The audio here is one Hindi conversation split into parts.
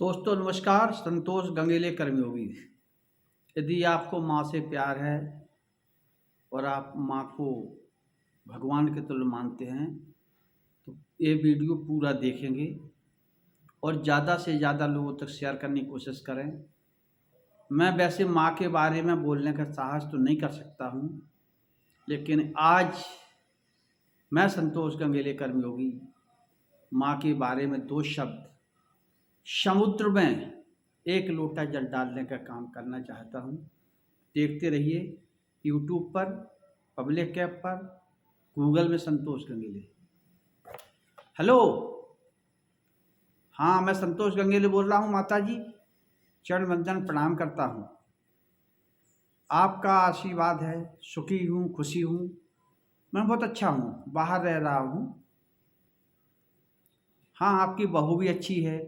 दोस्तों नमस्कार। संतोष गंगेले कर्मयोगी। यदि आपको माँ से प्यार है और आप माँ को भगवान के तुल्य मानते हैं तो ये वीडियो पूरा देखेंगे और ज़्यादा से ज़्यादा लोगों तक शेयर करने की कोशिश करें। मैं वैसे माँ के बारे में बोलने का साहस तो नहीं कर सकता हूँ, लेकिन आज मैं संतोष गंगेले कर्मयोगी माँ के बारे में दो शब्द समुद्र में एक लोटा जल डालने का काम करना चाहता हूँ। देखते रहिए यूट्यूब पर, पब्लिक ऐप पर, गूगल में संतोष गंगेले। हेलो, हाँ मैं संतोष गंगेले बोल रहा हूँ। माता जी चरण वंदन प्रणाम करता हूँ। आपका आशीर्वाद है, सुखी हूँ, खुशी हूँ, मैं बहुत अच्छा हूँ। बाहर रह रहा हूँ। हाँ, आपकी बहू भी अच्छी है,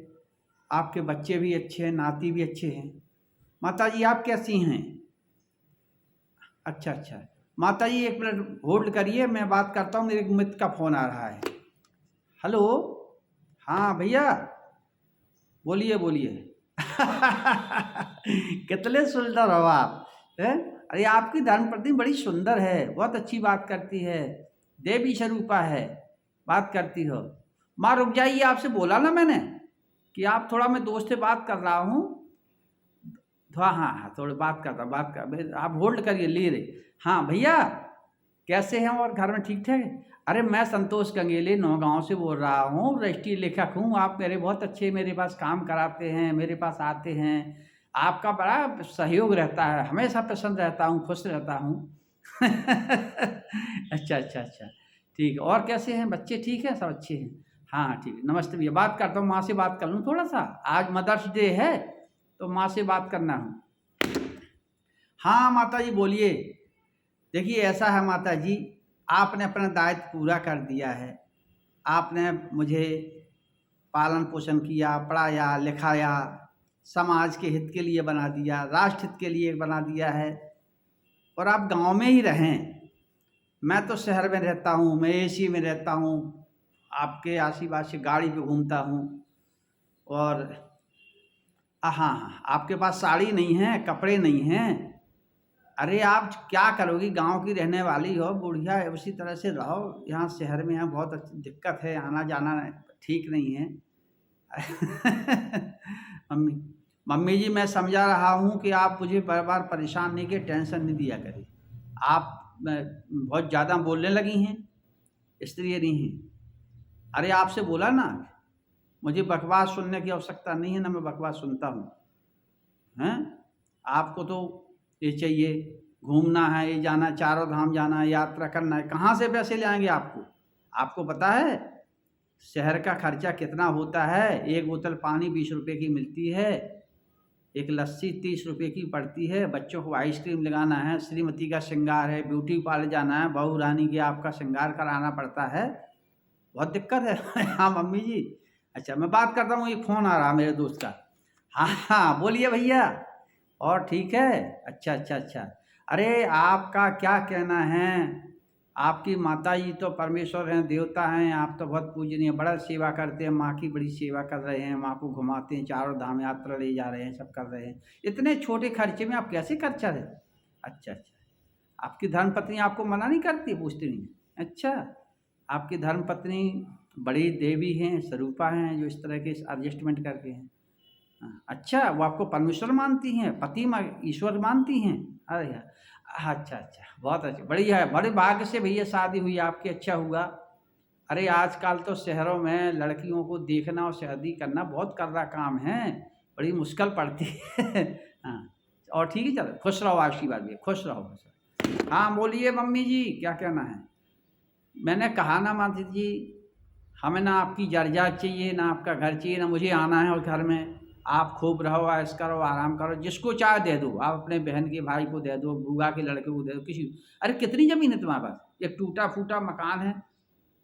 आपके बच्चे भी अच्छे हैं, नाती भी अच्छे हैं। माता जी आप कैसी हैं? अच्छा अच्छा। माता जी एक मिनट होल्ड करिए, मैं बात करता हूँ, मेरे मित्र का फ़ोन आ रहा है। हेलो, हाँ भैया बोलिए बोलिए। कितने सुंदर हो आप हैं? अरे आपकी धर्मपत्नी बड़ी सुंदर है, बहुत अच्छी बात करती है, देवी स्वरूपा है, बात करती हो। माँ रुक जाइए, आपसे बोला ना मैंने कि आप थोड़ा, मैं दोस्त से बात कर रहा हूँ। हाँ हाँ हाँ, थोड़ी बात करता, आप होल्ड करिए, ले रहे। हाँ भैया कैसे हैं और घर में ठीक ठाक? अरे मैं संतोष गंगेले नौगांव से बोल रहा हूँ, राष्ट्रीय लेखक हूँ। आप मेरे बहुत अच्छे, मेरे पास काम कराते हैं, मेरे पास आते हैं, आपका बड़ा सहयोग रहता है, हमेशा प्रसन्न रहता हूँ, खुश रहता हूँ। अच्छा अच्छा अच्छा, ठीक है। और कैसे हैं बच्चे? ठीक है, सब अच्छे हैं। हाँ ठीक है, नमस्ते भैया। बात करता हूँ, माँ से बात कर लूँ थोड़ा सा। आज मदर्स डे है तो माँ से बात करना हूँ। हाँ माता जी बोलिए। देखिए ऐसा है माता जी, आपने अपना दायित्व पूरा कर दिया है। आपने मुझे पालन पोषण किया, पढ़ाया लिखाया, समाज के हित के लिए बना दिया, राष्ट्र हित के लिए बना दिया है। और आप गांव में ही रहें, मैं तो शहर में रहता हूँ, मैं एसी में रहता हूँ, आपके आशीर्वाद से गाड़ी पे घूमता हूँ। और हाँ हाँ, आपके पास साड़ी नहीं है, कपड़े नहीं हैं। अरे आप क्या करोगी, गांव की रहने वाली हो, बुढ़िया है, उसी तरह से रहो। यहाँ शहर में यहाँ बहुत अच्छी दिक्कत है, आना जाना ठीक नहीं है। मम्मी मम्मी जी मैं समझा रहा हूँ कि आप मुझे बार बार परेशान नहीं, के टेंशन नहीं दिया करें। आप बहुत ज़्यादा बोलने लगी हैं, इसलिए नहीं है। अरे आपसे बोला ना, मुझे बकवास सुनने की आवश्यकता नहीं है, ना मैं बकवास सुनता हूँ। हैं, आपको तो ये चाहिए, घूमना है, ये जाना, चारों धाम जाना है, यात्रा करना है। कहाँ से पैसे ले आएंगे आपको? आपको पता है शहर का खर्चा कितना होता है? एक बोतल पानी 20 रुपए की मिलती है, एक लस्सी 30 रुपए की पड़ती है, बच्चों को आइसक्रीम लगाना है, श्रीमती का श्रृंगार है, ब्यूटी पार्लर जाना है, बहू रानी के आपका श्रृंगार कराना पड़ता है, बहुत दिक्कत है। हाँ मम्मी जी। अच्छा मैं बात करता हूँ, एक फ़ोन आ रहा मेरे दोस्त का। हाँ हाँ बोलिए भैया। और ठीक है? अच्छा अच्छा अच्छा। अरे आपका क्या कहना है? आपकी माता जी तो परमेश्वर हैं, देवता हैं, आप तो बहुत पूजनीय, बड़ा सेवा करते हैं, माँ की बड़ी सेवा कर रहे हैं, माँ को घुमाते हैं, चारों धाम यात्रा ले जा रहे हैं, सब कर रहे हैं। इतने छोटे खर्चे में आप कैसे खर्चा है? अच्छा अच्छा, आपकी धर्मपत्नी आपको मना नहीं करती, पूछती नहीं? अच्छा, आपकी धर्मपत्नी बड़ी देवी हैं, स्वरूपा हैं, जो इस तरह के एडजस्टमेंट करके हैं। अच्छा, वो आपको परमेश्वर मानती हैं, पति ईश्वर मानती हैं? अरे यार, अच्छा अच्छा, बहुत अच्छा, बढ़िया है। बड़े भाग्य से भैया शादी हुई आपकी, अच्छा हुआ। अरे आजकल तो शहरों में लड़कियों को देखना और शादी करना बहुत कर्रा काम है, बड़ी मुश्किल पड़ती है। हाँ, और ठीक है, चलो खुश रहो, आशीर्वाद भी, खुश रहो, खुश रहो। हाँ बोलिए मम्मी जी, क्या कहना है? मैंने कहा ना माता जी, हमें ना आपकी जर्जा चाहिए, ना आपका घर चाहिए, ना मुझे आना है और घर में। आप खूब रहो, ऐश करो, आराम करो, जिसको चाहे दे दो। आप अपने बहन के भाई को दे दो, बुआ के लड़के को दे दो, किसी। अरे कितनी ज़मीन है तुम्हारे पास? एक टूटा फूटा मकान है,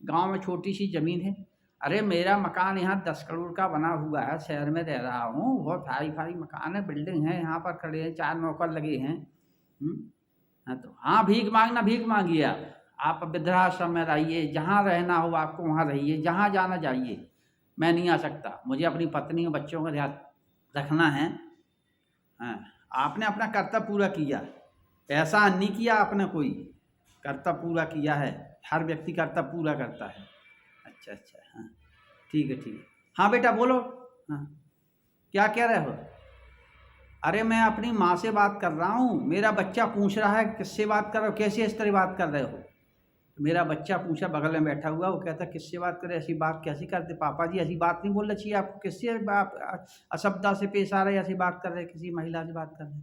गांव में छोटी सी ज़मीन है। अरे मेरा मकान यहाँ 10 करोड़ का बना हुआ है, शहर में रह रहा हूँ, बहुत हाई फाई मकान है, बिल्डिंग है, यहाँ पर खड़े हैं, 4 नौकर लगे हैं। हाँ तो हाँ, भीख मांगना, भीख मांगिए आप वृद्धाश्रम में रहिए, जहाँ रहना हो आपको वहाँ रहिए, जहाँ जाना जाइए। मैं नहीं आ सकता, मुझे अपनी पत्नी और बच्चों का ध्यान। रखना है। हाँ, आपने अपना कर्तव्य पूरा किया, ऐसा नहीं किया आपने, कोई कर्तव्य पूरा किया है। हर व्यक्ति कर्तव्य पूरा करता है। अच्छा अच्छा, हाँ ठीक है ठीक है। हाँ बेटा बोलो। हाँ, क्या कह रहे हो? अरे मैं अपनी माँ से बात कर रहा हूँ। मेरा बच्चा पूछ रहा है किससे बात कर रहे हो, कैसे इस तरह बात कर रहे हो? तो मेरा बच्चा पूछा, बगल में बैठा हुआ, वो कहता किससे बात करे, ऐसी बात कैसी करते पापा जी, ऐसी बात नहीं बोलना चाहिए आपको, किससे आप असभ्यता से पेश आ रहे, ऐसी बात कर रहे, किसी महिला से बात कर रहे।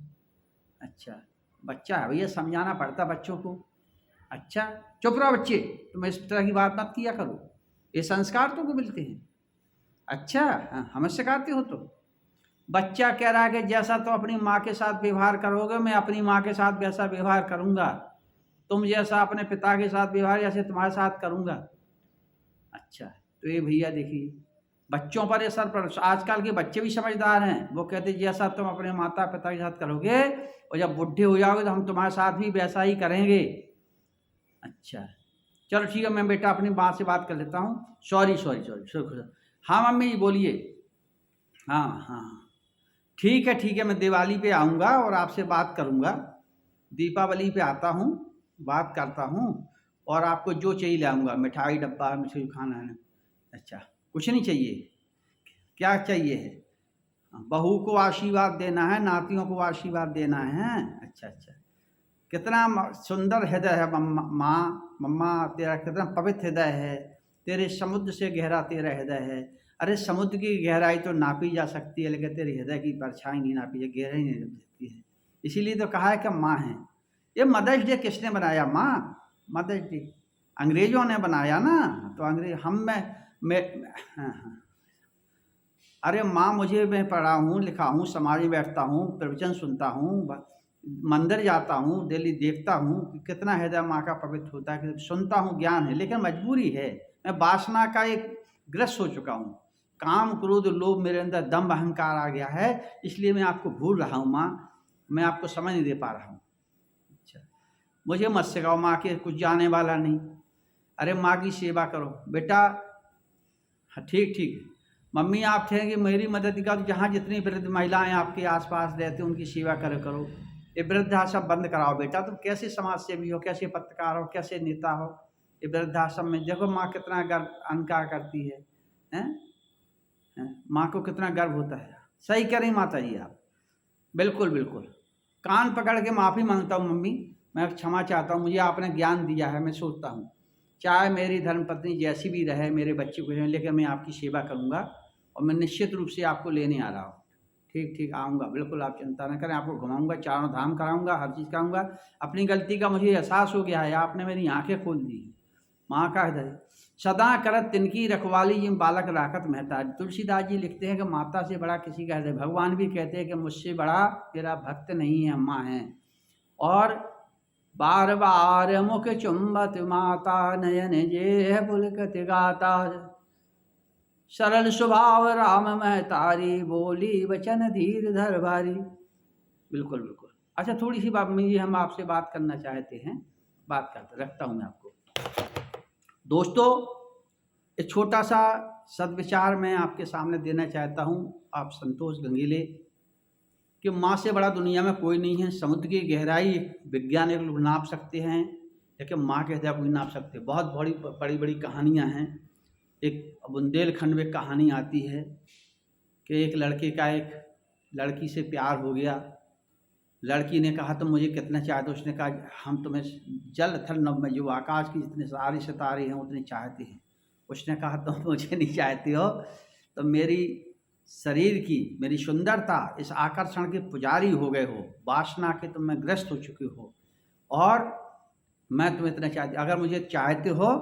अच्छा, बच्चा है भैया, समझाना पड़ता बच्चों को। अच्छा, चुप रहो बच्चे, तुम इस तरह की बात मत किया करो, ये संस्कार तुमको मिलते हैं। अच्छा, हाँ, हमें सिखाते हो तुम। बच्चा कह रहा है कि जैसा तुम अपनी माँ के साथ व्यवहार करोगे, मैं अपनी माँ के साथ वैसा व्यवहार करूँगा। तुम जैसा अपने पिता के साथ व्यवहार, जैसे तुम्हारे साथ करूँगा। अच्छा, तो ये भैया देखिए, बच्चों पर असर पड़, आजकल के बच्चे भी समझदार हैं। वो कहते जैसा तुम अपने माता पिता के साथ करोगे, और जब बुढ़े हो जाओगे तो हम तुम्हारे साथ भी वैसा ही करेंगे। अच्छा, चलो ठीक है, मैं बेटा अपनी माँ से बात कर लेता हूँ। Sorry sorry sorry sorry. हाँ मम्मी जी बोलिए। हाँ हाँ हाँ। ठीक है, मैं दिवाली पे आऊँगा और आपसे बात करूँगा। दीपावली पे आता हूँ, बात करता हूँ, और आपको जो चाहिए ले आऊँगा, मिठाई डब्बा, मुझे खाना है। अच्छा, कुछ नहीं चाहिए? क्या चाहिए है? बहू को आशीर्वाद देना है, नातियों को आशीर्वाद देना है। अच्छा अच्छा, कितना सुंदर हृदय है मम्मा, माँ मम्मा तेरा कितना पवित्र हृदय है। तेरे समुद्र से गहरा तेरा हृदय है। अरे समुद्र की गहराई तो नापी जा सकती है, लेकिन तेरे हृदय की परछाई नहीं नापी जा, गहराई नहीं नापी सकती है। इसीलिए तो कहा है कि माँ है। ये मदर्स डे किसने बनाया माँ? मदर्स डे अंग्रेजों ने बनाया ना। तो अंग्रेज हम मैं हाँ हाँ। अरे माँ, मुझे, मैं पढ़ा हूँ लिखा हूँ, समाज में बैठता हूँ, प्रवचन सुनता हूँ, मंदिर जाता हूँ, डेली देखता हूँ कि कितना हृदय माँ का पवित्र होता है, कि सुनता हूँ, ज्ञान है, लेकिन मजबूरी है। मैं वासना का एक ग्रस्त हो चुका हूँ। काम क्रोध लोभ मेरे अंदर दम्भ अहंकार आ गया है, इसलिए मैं आपको भूल रहा हूँ माँ, मैं आपको समझ नहीं दे पा रहा हूँ। अच्छा, मुझे मत सिखाओ माँ के, कुछ जाने वाला नहीं। अरे माँ की सेवा करो बेटा। हाँ ठीक ठीक। मम्मी आप थे कि मेरी मदद का, तो जहाँ जितनी वृद्ध महिलाएं आपके आसपास रहती हैं उनकी सेवा करो। ये वृद्धाश्रम बंद कराओ बेटा। तुम कैसे समाज सेवी हो, कैसे पत्रकार हो, कैसे नेता हो? ये वृद्धाश्रम में देखो माँ कितना गर्व अहंकार करती है, हैं? माँ को कितना गर्व होता है। सही कह रही माता जी आप, बिल्कुल बिल्कुल। कान पकड़ के माफ़ी मांगता हूँ मम्मी, मैं क्षमा चाहता हूँ, मुझे आपने ज्ञान दिया है। मैं सोचता हूँ चाहे मेरी धर्मपत्नी जैसी भी रहे, मेरे बच्चे को, लेकिन मैं आपकी सेवा करूँगा, और मैं निश्चित रूप से आपको लेने आ रहा हूँ। ठीक ठीक आऊँगा, बिल्कुल आप चिंता न करें, आपको घुमाऊँगा, चारों धाम कराऊँगा, हर चीज़ कराऊँगा। अपनी गलती का मुझे एहसास हो गया है, आपने मेरी आँखें खोल दी। माँ का हृदय सदा करत तिनकी रखवाली, जिन बालक राखत महतारी। तुलसीदास जी लिखते हैं कि माता से बड़ा किसी का हृदय। भगवान भी कहते हैं कि मुझसे बड़ा तेरा भक्त नहीं है, माँ है। और बार बार मुख चुंबत माता, नयन जेह पुलकत गाता। सरल स्वभाव राम महतारी, बोली वचन धीर धर भारी। बिल्कुल बिल्कुल। अच्छा, थोड़ी सी बात में हम आपसे बात करना चाहते हैं, बात करते रखता हूँ मैं आपको। दोस्तों, एक छोटा सा सदविचार मैं आपके सामने देना चाहता हूँ। आप संतोष गंगीले कि माँ से बड़ा दुनिया में कोई नहीं है। समुद्र की गहराई वैज्ञानिक लोग नाप सकते हैं, लेकिन माँ के हृदय को नहीं नाप सकते। बहुत बड़ी बड़ी बड़ी कहानियाँ हैं। एक बुंदेलखंड में कहानी आती है कि एक लड़के का एक लड़की से प्यार हो गया। लड़की ने कहा तुम मुझे कितना चाहते हो? उसने कहा हम तुम्हें जल थल नभ में, जो आकाश की जितने सारे सितारे हैं उतने चाहते हैं। उसने कहा तुम मुझे नहीं चाहते हो तो मेरी शरीर की, मेरी सुंदरता, इस आकर्षण के पुजारी हो गए हो, वासना के तुम में ग्रस्त हो चुके हो, और मैं तुम्हें इतना चाहती, अगर मुझे चाहते हो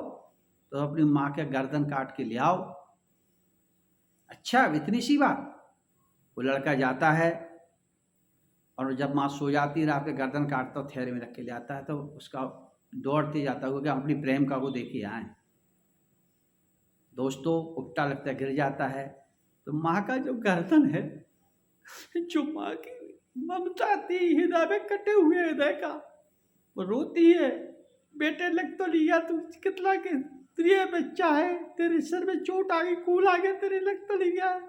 तो अपनी माँ के गर्दन काट के ले आओ। अच्छा, इतनी सी बात। वो लड़का जाता है, और जब माँ सो जाती रात में, गर्दन काटता हो, थैले में रख के ले आता है, तो उसका दौड़ते जाता है कि हम अपनी प्रेम का को देखे आए। दोस्तों, उल्टा लगता है, गिर जाता है। तो माँ का जो गर्दन है, जो माँ की ममता थी हृदय में, कटे हुए हृदय का, वो रोती है, बेटे लग तो लिया तू, कितना के प्रिय बच्चा है, तेरे सिर में चोट आ गई, कूल आ गया, तेरे लग तो लिया है।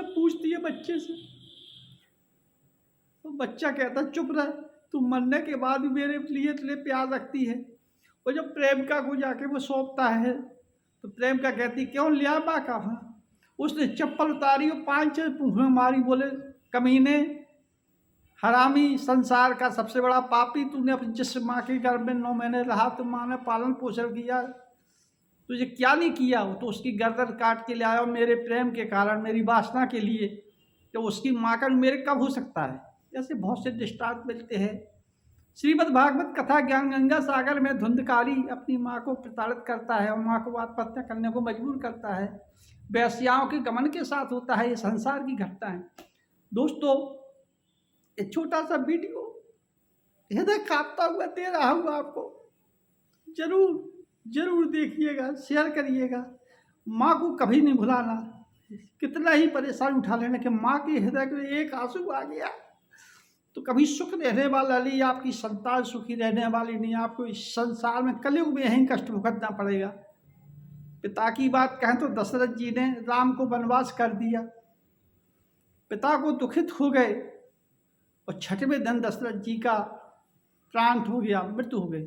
पूछती है बच्चे से, तो बच्चा कहता चुप रह, तू मरने के बाद भी मेरे लिए प्यार रखती है। और जब प्रेमिका को जाके वो सौंपता है तो प्रेमिका कहती क्यों लिया बा का? उसने चप्पल उतारी और 5-6 पूंछें मारी, बोले कमीने, हरामी, संसार का सबसे बड़ा पापी, तूने अपनी जिस माँ के गर्भ में 9 महीने रहा तो माँ ने पालन पोषण किया, तुझे क्या नहीं किया? वो तो उसकी गर्दन काट के ले आया मेरे प्रेम के कारण, मेरी वासना के लिए। तो उसकी माँ का मेरे कब हो सकता है? ऐसे बहुत से दृष्टांत मिलते हैं। श्रीमद् भागवत कथा ज्ञान गंगा सागर में धुंधकारी अपनी माँ को प्रताड़ित करता है और माँ को आत्महत्या करने को मजबूर करता है। वैश्याओं के गमन के साथ होता है। ये संसार की घटना है। दोस्तों, एक छोटा सा वीडियो हृदय कांपता हुआ दे रहा हूँ आपको, जरूर देखिएगा, शेयर करिएगा। माँ को कभी नहीं भुलाना। कितना ही परेशान उठा लेने के माँ के हृदय में एक आंसू आ गया तो कभी सुख रहने वाला नहीं, आपकी संतान सुखी रहने वाली नहीं, आपको इस संसार में कलयुग में यही कष्ट भुगतना पड़ेगा। पिता की बात कहें तो दशरथ जी ने राम को वनवास कर दिया, पिता को दुखित हो गए और 6वें दिन दशरथ जी का प्राण हो गया, मृत्यु हो गई।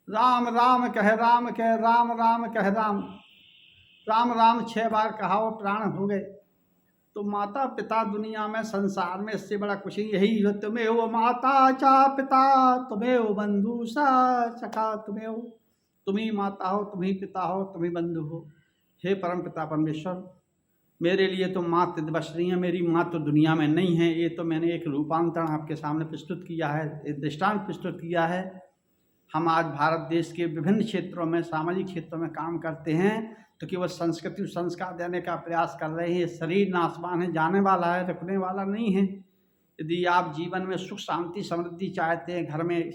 राम राम कह राम कह, राम राम कह राम, राम राम 6 बार कहा और प्राण हो गए। तो माता पिता दुनिया में संसार में इससे बड़ा कुछ यही हो। तुम्हें हो माता चा पिता, तुम्हें हो बंधु सा सखा, तुम्हें हो, तुम ही माता हो, तुम ही पिता हो, तुम ही बंधु हो। हे परम पिता परमेश्वर, मेरे लिए तो माँ तिदवश नहीं है, मेरी माँ तो दुनिया में नहीं है। ये तो मैंने एक रूपांतरण आपके सामने प्रस्तुत किया है, एक दृष्टांत प्रस्तुत किया है। हम आज भारत देश के विभिन्न क्षेत्रों में, सामाजिक क्षेत्रों में काम करते हैं तो केवल संस्कृति संस्कार देने का प्रयास कर रहे हैं। शरीर नाशवान है, जाने वाला है, रखने वाला नहीं है। यदि आप जीवन में सुख शांति समृद्धि चाहते हैं, घर में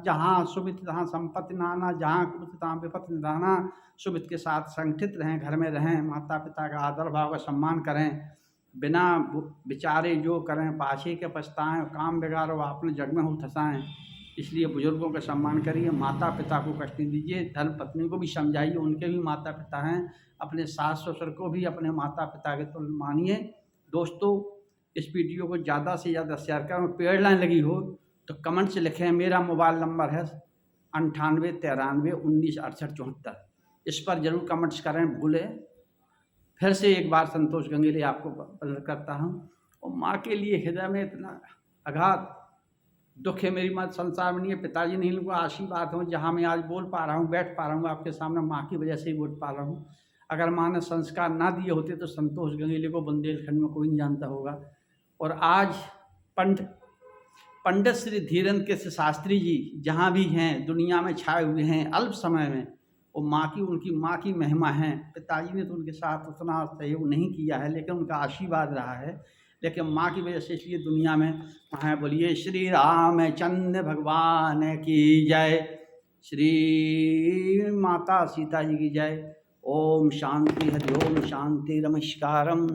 जहाँ सुवित तहाँ संपत्ति नाना, जहाँ कुवित तहाँ विपत्ति निधाना, सुवित के साथ संगठित रहें, घर में रहें, माता पिता का आदर भाव का सम्मान करें, बिना विचारे जो करें पाछे के पछताएं, काम बिगाड़ो आपने जग में हो थसाएं। इसलिए बुजुर्गों का सम्मान करिए, माता पिता को कष्ट नहीं दीजिए, धर्म पत्नी को भी समझाइए, उनके भी माता पिता हैं, अपने सास ससुर को भी अपने माता पिता के तो मानिए। दोस्तों, इस वीडियो को ज़्यादा से ज़्यादा शेयर करें। पेड़ लाइन लगी हो तो कमेंट से लिखें। मेरा मोबाइल नंबर है 98 93 19 68 74। इस पर ज़रूर कमेंट्स करें, भूलें। फिर से एक बार संतोष गंगेले आपको प्रकट करता हूँ। और माँ के लिए हृदय में इतना अगाध दुख है, मेरी माँ संसार में नहीं है, पिताजी नहीं, उनको आशीर्वाद हो। जहाँ मैं आज बोल पा रहा हूँ, बैठ पा रहा हूँ आपके सामने, माँ की वजह से ही बोल पा रहा हूँ। अगर माँ ने संस्कार ना दिए होते तो संतोष गंगेले को बुंदेलखंड में कोई नहीं जानता होगा। और आज पंडित श्री धीरेन्द्र केशव शास्त्री जी जहाँ भी हैं, दुनिया में छाए हुए हैं अल्प समय में, वो माँ की, उनकी माँ की महिमा है। पिताजी ने तो उनके साथ उतना सहयोग नहीं किया है, लेकिन उनका आशीर्वाद रहा है। लेकिन माँ की वजह से इसलिए दुनिया में वहाँ बोलिए श्री रामचंद्र भगवान की जय, श्री माता सीता जी की जय। ओम शांति, हरि ओम शांति, नमस्कारम।